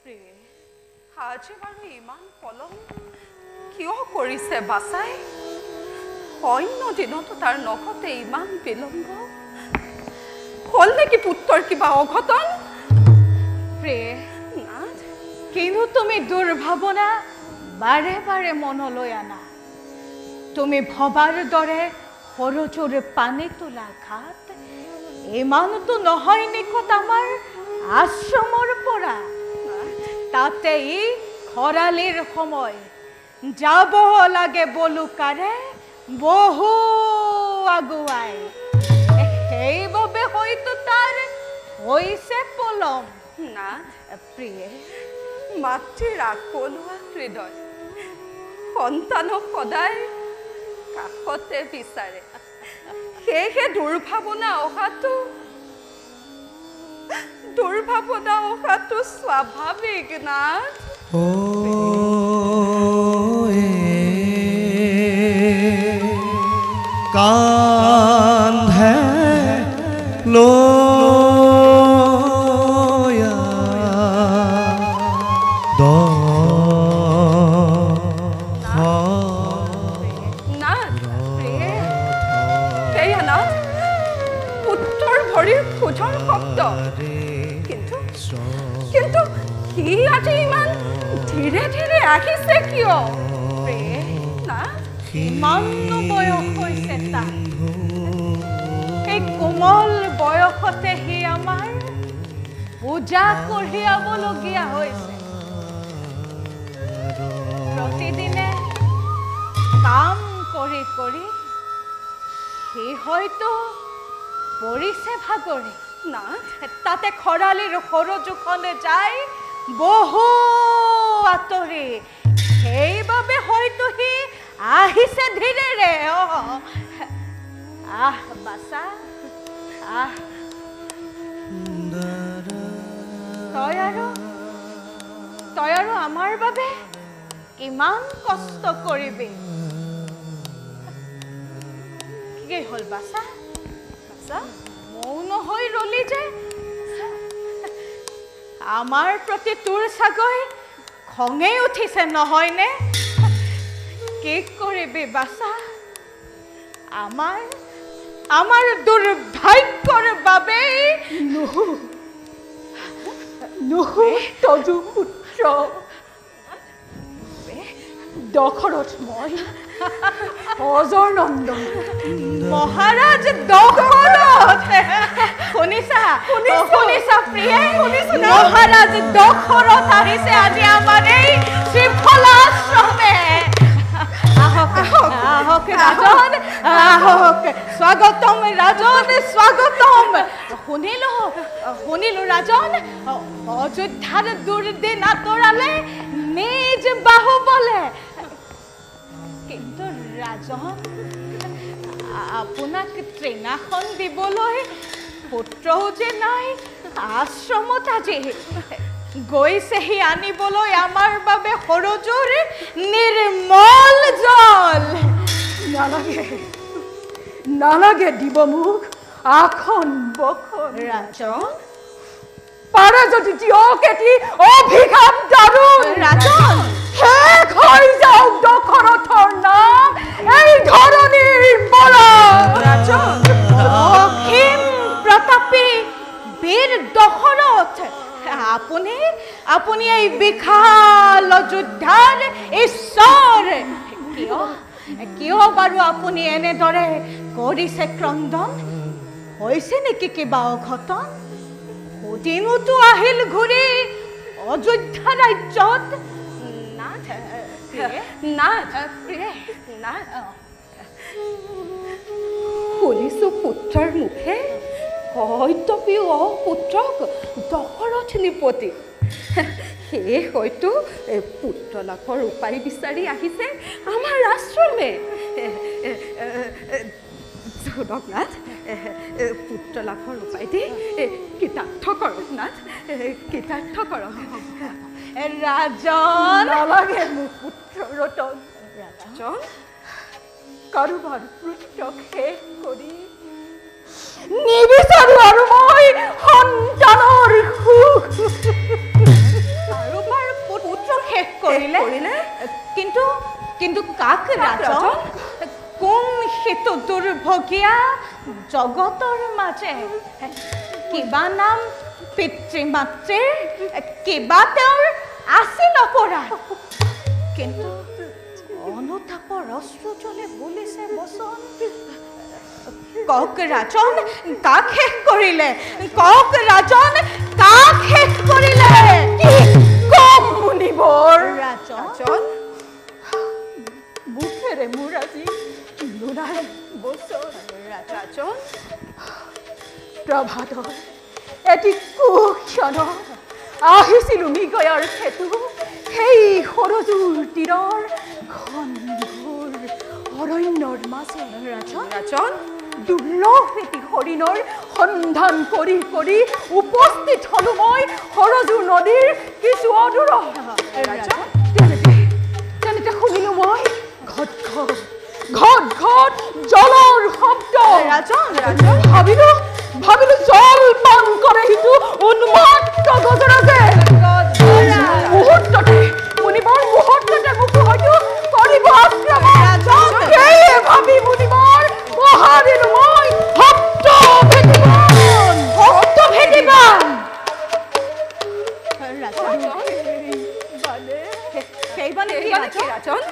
আজি বাৰু ইমান পলম কিয় কৰিছে বাছাই? অন্য দিনতো তাৰ নখতে ইমান বিলম্ব হ'ল নেকি পুত্ৰৰ কিবা অঘটন? কিন্তু তুমি দুৰ্ভাৱনা বাৰে বাৰে মনলৈ আনা। তুমি ভবাৰ দৰে সৰজুৰ পানী তোলা ঘাট ইমানতো নহয় নিকট আমাৰ আশ্ৰমৰ পৰা। তাতে ই খৰালিৰ সময় যাব লাগে বলুকাৰে বহু আগুৱাই। সেইবাবে হয়তো তাৰ হৈছে পলম। না প্ৰিয়ে, মাতৃৰ আকলোৱা হৃদয় সন্তানক সদায় কাষতে বিচাৰে। সেয়েহে দুৰ্ভাৱনা অহাটো স্বাভাৱিক। নাথ কান্ধে লয়া পুত্ৰৰ ভৰিৰ খোজৰ শব্দ। কিন্তু সি আজি ইমান ধীৰে ধীৰে আহিছে কিয়? ইমান বয়স হৈছে তাৰ। এই কোমল বয়সতে সি আমাৰ পূজা কঢ়িয়াবলগীয়া হৈছে। প্ৰতিদিনে কাম কৰি কৰি সি হয়তো পৰিছে ভাগৰি। তাতে খৰালিৰ সৰজুখনে যায় বহু আঁতৰি। সেইবাবে হয়তো সি আহিছে ধীৰেৰে। আহ বাছা, আহ। তই আৰু আমাৰ বাবে কিমান কষ্ট কৰিবি। কি হ'ল বাছা? মৌন হৈ ৰলি যে? আমাৰ প্ৰতি তোৰ চাগৈ খঙেই উঠিছে নহয়নে? কি কৰিবি বাছা? আমাৰ দুৰ্ভাগ্যৰ বাবেই তজু পুত্ৰ দশৰথ মই অজৰ নন্দন মহাৰাজ দশৰথ। শুনিছা প্ৰিয়ে? মহাৰাজ দশৰথ আহিছে আজি আমাৰ এই শ্ৰীফলা আশ্ৰমে। আহক ৰাজন, আহক। স্বাগতম ৰাজন, স্বাগতম। শুনিলো ৰাজন, অযোধ্যাৰ দুৰ্দিন আঁতৰালে নিজ বাহুবলে। কিন্তু ৰাজন, আপোনাক তৃণাসন দিবলৈ পুত্ৰও যে নাই আশ্ৰমত। আজি গৈছেহি আনিবলৈ আমাৰ বাবে সৰজুৰ নিৰ্মল জল। নালাগে দিব মোক আসন বখন। ৰাজন, পাৰে যদি দিয়ক এটি অভিশাপ দাৰুণ। ৰাজন, শেষ হৈ যাওক দশৰথৰ নাম এই ধৰণীৰ পৰা। ৰাজন, অসীম প্ৰতাপী বীৰ দশৰথ, আপুনি এই বিশাল অযোধ্যাৰ ঈশ্বৰ। কিয় বাৰু আপুনি এনেদৰে কৰিছে ক্ৰন্দন? হৈছে নেকি কিবা অঘটন? সুদিনতো আহিল ঘূৰি অযোধ্যা ৰাজ্যত। শুনিছো পুত্ৰৰ মুখে হয়তপি অপুত্ৰক দশৰথ নিপতি। সেয়ে হয়তো পুত্ৰ লাভৰ উপায় বিচাৰি আহিছে আমাৰ আশ্ৰমে। জগন্নাথ, পুত্ৰ লাভৰ উপায় দি কৃতাৰ্থ কৰক নাথ, কৃতাৰ্থ কৰক। ৰাজন, নালাগে মোক পুত্ৰ ৰতন। ৰাজন, কাৰোবাৰ পুত্ৰক শেষ কৰি নিবিচাৰো আৰু মই সন্তানৰ সুখ। আৰু কাক ৰাজন কোন হেতু দুৰ্ভগীয়া জগতৰ মাজে কিবা নাম পিতৃ মাতৃৰ কিবা তেওঁৰ আছিল অপৰাধ কিন্তু অনুতাপৰ অশ্ৰু জলে বলিছে বচন কক ৰাজন কাক শেষ কৰিলে কক ৰাজন কাক শেষ কৰিলে কি কক মুনিবৰ ৰাজন মুখেৰে মোৰ আজি নুনাই বচন ৰাজন প্ৰভাতৰ এটি কুক্ষণ আহিছিল মৃগয়াৰ সেতু সেই সৰজুৰ তীৰৰ ঘনঘোৰ অৰণ্যৰ মাজে ৰাজন দুৰ্লভ এটি হৰিণৰ সন্ধান কৰি কৰি উপস্থিত হলো মই সৰজু নদীৰ কিছু অদূৰত তেনেতে শুনিলো মই ঘট ঘট জলৰ শব্দ ভাবিলো জল পান কৰে সিটো উন্মত্ত গজৰাজে মুহূৰ্ততে মুনিবৰ মুখ হয়তো কৰিব আক্ৰমণ সেয়ে ভাবি মুনিবৰ বহাৰিলো মই সপ্ত ভেদিবান সেইবানে কি ৰাজন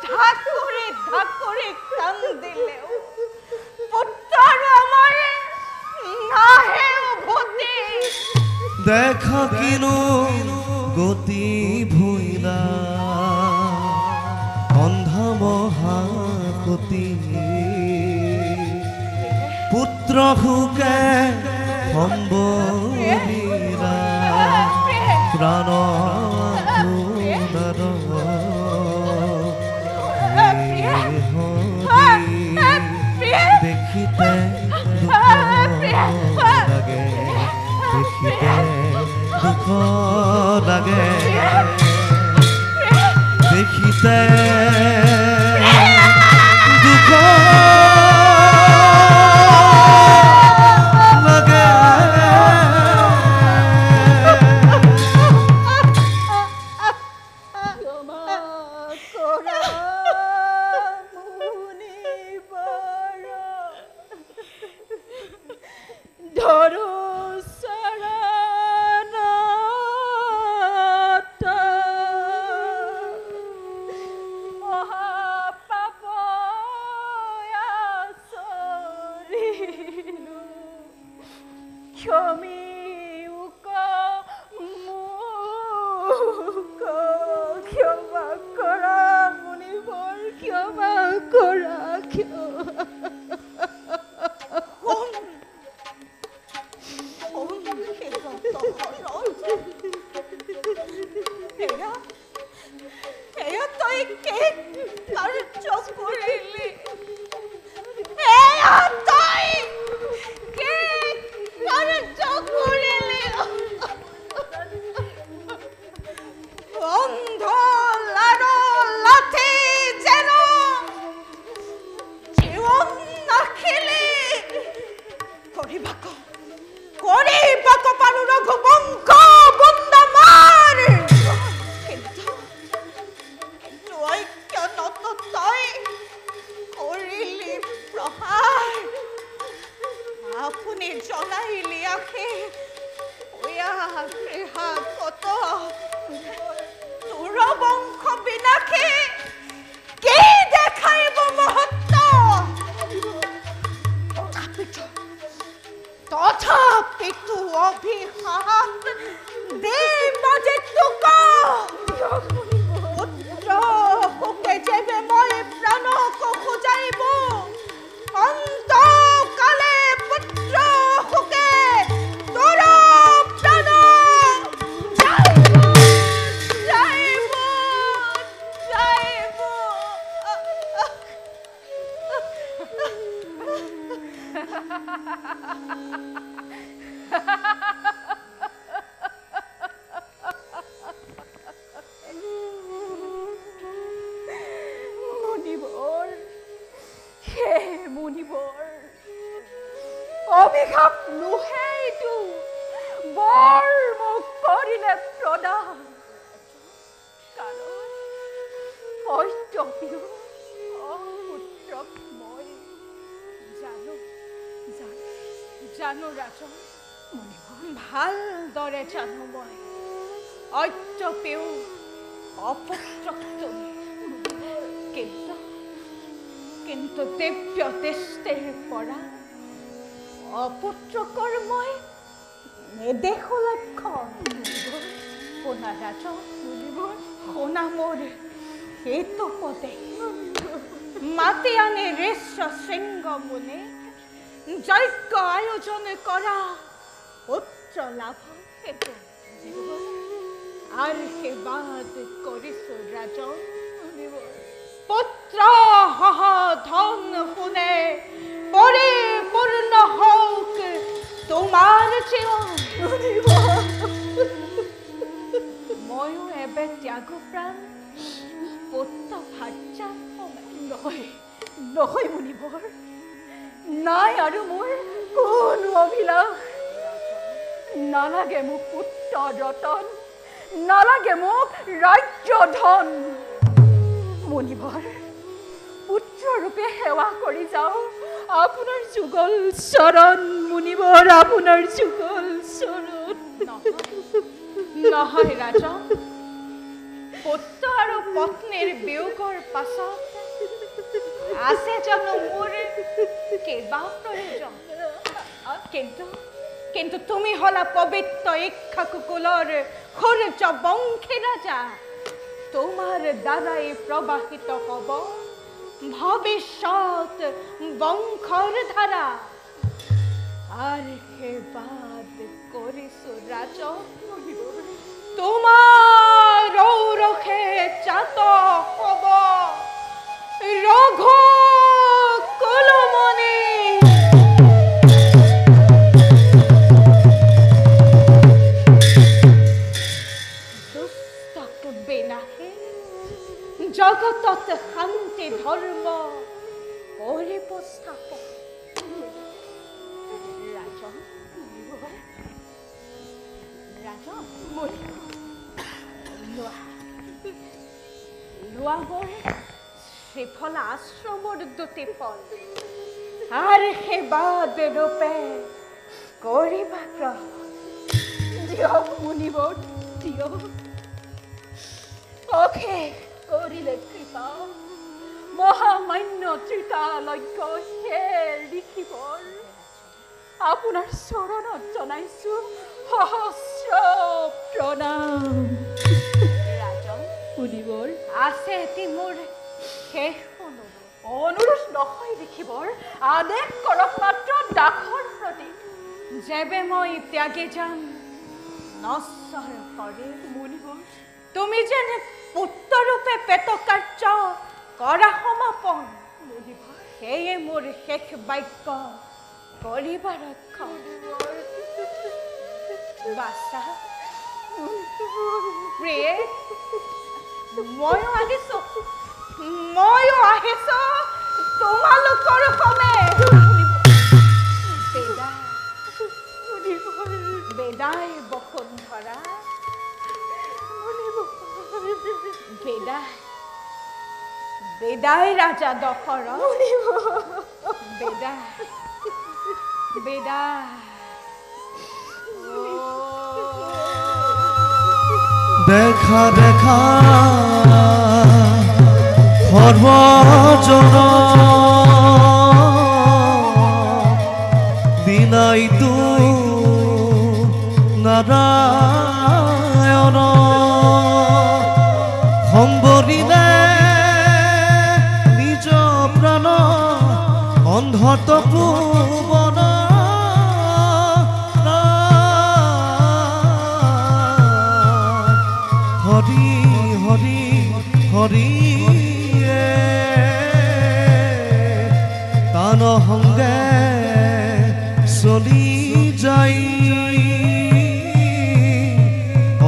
ধাকরে কান্দিলেও পুত্র আমার নাহে ভূতে দেখা কিনো গতি ভুইলা অন্ধা মহাকতি পুত্র হুকে সম্বলিলা প্রাণ দেখিতে লাগে দেখিতে দুঃখ লাগে দেখিতে দুঃখ লাগে পুত্ৰ আৰু পত্নীৰ বিয়োগৰ পাছত আছে জানো মোৰ কেইবা প্ৰয়োজন কিন্তু তুমি হলা পবিত্ৰ ইক্ষ্বাকুকুলৰ সূৰ্য বংশী ৰাজা তোমাৰ দ্বাৰাই প্ৰবাহিত হ'ব ভৱিষ্যত বংশৰ ধাৰা আশীৰ্বাদ কৰিছো ৰাজা তোমাৰ ঔৰসে জাত হ'ব ৰঘু কুলমণি দুষ্টক বিনাশে জগতত শান্তি ধৰ্ম কৰিব স্থাপন লোৱাবৰ শ্ৰীফল আশ্ৰমৰ দুটি ফল আশীৰ্বাদ ৰূপে কৰিবা দিয়ক মুনিবৰ দিয়ক অশেষ কৰিলে কৃপা মহামান্য ত্ৰিতালজ্ঞ হে ঋষিবৰ আপোনাৰ চৰণত জনাইছো সহস্ৰ প্ৰণাম ৰাজন মুনিবৰ আছে এটি মোৰ শেষ অনুৰোধ নহয় ঋষিবৰ আদেশ কৰক মাত্ৰ দাসৰ প্ৰতি যেবে মই ত্যাগে যাম নশ্বৰ কৰে মুনিবৰ তুমি যেন পুত্ৰৰূপে পেটকাৰ্য কৰা সমাপন মুনিবৰ সেয়ে মোৰ শেষ বাক্য কৰিবা ৰক্ষা বাছা প্ৰিয়ে ময়ো আহিছো তোমালোকৰ সমে বেদাই বসুন্ধৰা বেদাই ৰাজা দশৰথ বেদাই দেখা দেখা সৰ্বজন দিনাইতো নাৰায়ণ সম্বৰিলে নিজ প্ৰাণ অন্ধত ভুৱন হৰি হৰি হৰি তান সংগে চলি যাই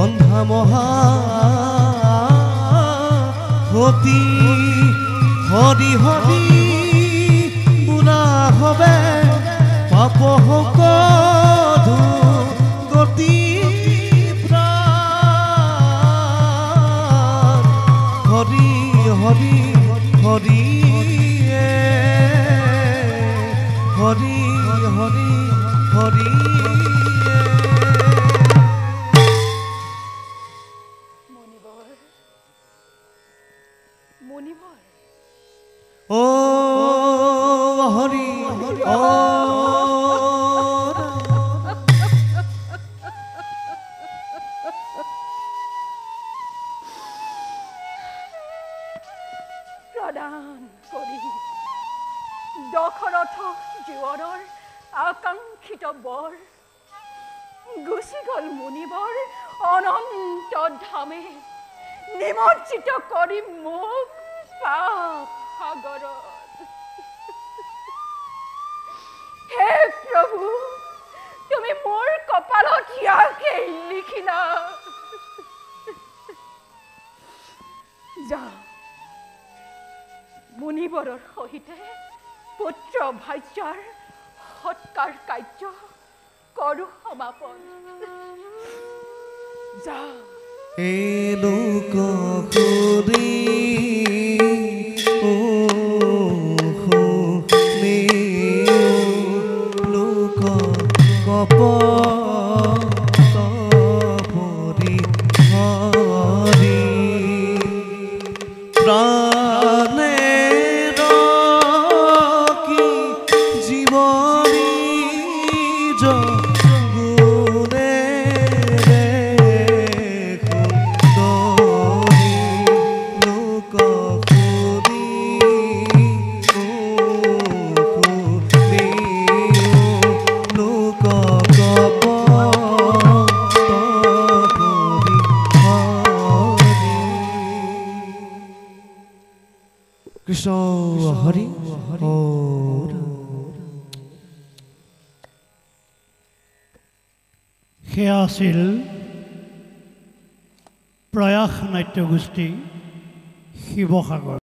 অন্ধা মহা হতি হৰি হৰি বুঢ়া হবে পাপ সকধু গতি হৰি হৰি হৰি হৰি হৰি হৰি মুনিবৰ ও হৰি হৰি ও প্ৰদান কৰি দশৰথ জীৱনৰ আকাংক্ষিত বৰ গুচি গ'ল মুনিবৰ অনন্ত ধামে নিমজ্জিত কৰি মোক পাপ সাগৰত হে প্ৰভু তুমি মোৰ কপালত ইয়াকে লিখিলা যা মুনিবৰৰ সহিতে পুত্ৰ ভাজ্যাৰ সৎকাৰ কাৰ্য কৰো সমাপন যা লোক কৰি লোক কপট পৰি হৰি কৃষ্ণ হৰি সেয়া আছিল প্ৰয়াস নাট্যগোষ্ঠী শিৱসাগৰ।